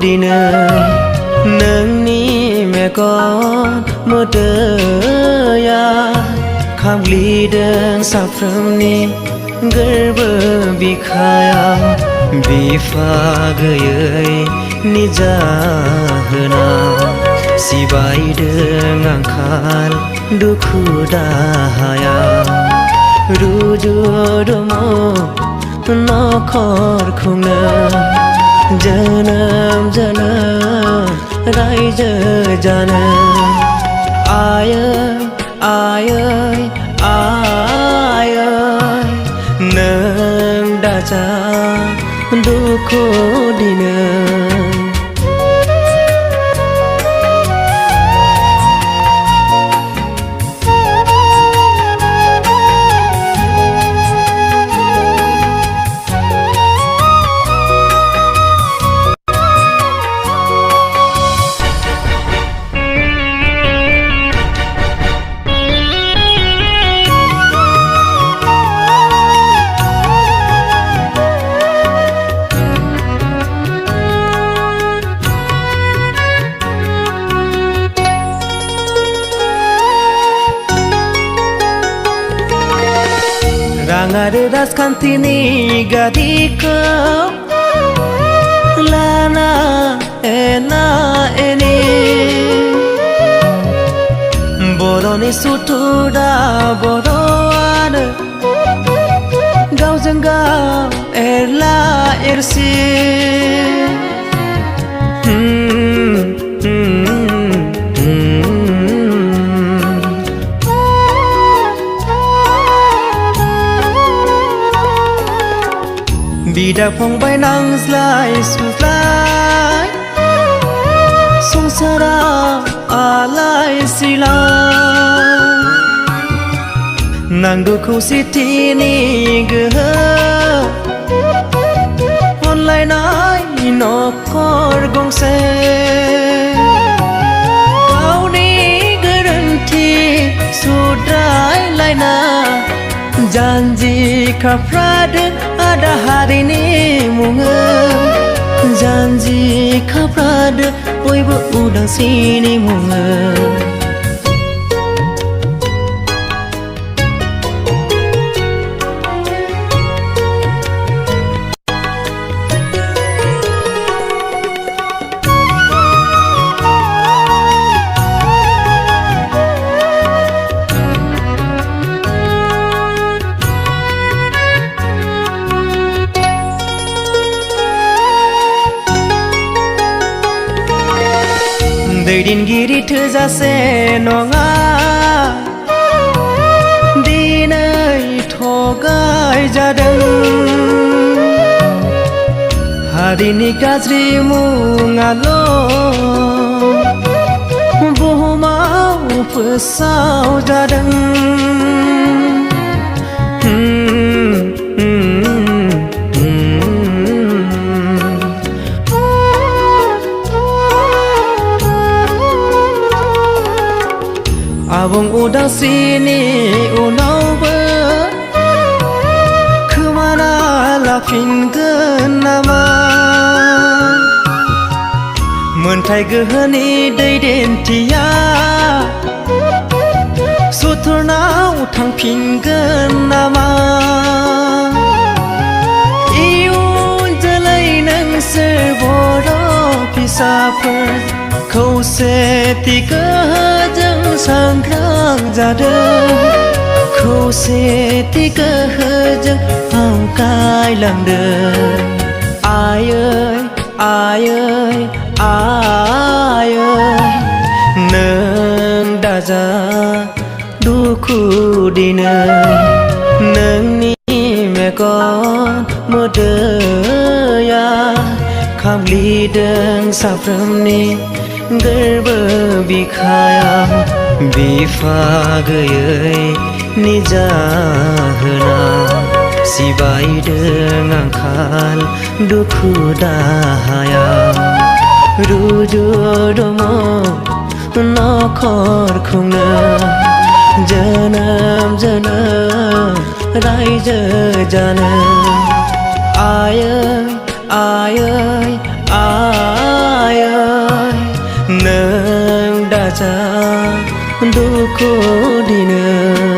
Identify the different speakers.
Speaker 1: đi nơi nâng mẹ con mơ tơ ya kham ly đơn sa from ni gerber bi khaya bi pha gơi ni jahana sibai đơn angkal dukhu dahaya ruju domo nó khor không nỡ janam janam rai giờ janam ai ơi nâng đã cha duku đi nâng Rangaderas kantini gadiko lana ena eni boroni sutuda boroan gaujeng gau erla ersi Bidak fongbai nang slai sulai Sungsara alai silai Nang duku siti ni gehe Online nai nokor gongse Kau ni gerenti sudrai laina Janji kaprade ada hari ini munga Janji kaprade boibu udang sini munga दैदेनगिरि थोजासे नङा दिनै थगाय जादों हारिनि गाज्रि मुङाल' बुहुमाव फोसाव जादों Abang udangsini unawbो kemana laफिनगोन नामा मोनथाय गोहोनि दैदेनथिया सुथुरनाव थांफिनगोन नामा इयुन जोलै नोंसोर बर' फिसाफोर खौसेथि गोहोजों सांग्रां जादों खौसेथि गोहोजों आवगायलांदों आयै नों दाजा दुखु दिनै नोंनि मेगन मोदैया खामग्लिदों साफ्रोमनि गोरबो बिखायाव बिफा गैयै नि जाहोनाव सिबायदों आंखाल दुखु दाहायाव रुजु दङ नखर खुंनो जोनोम रायजो जानो आयै cha đu khô đi nơ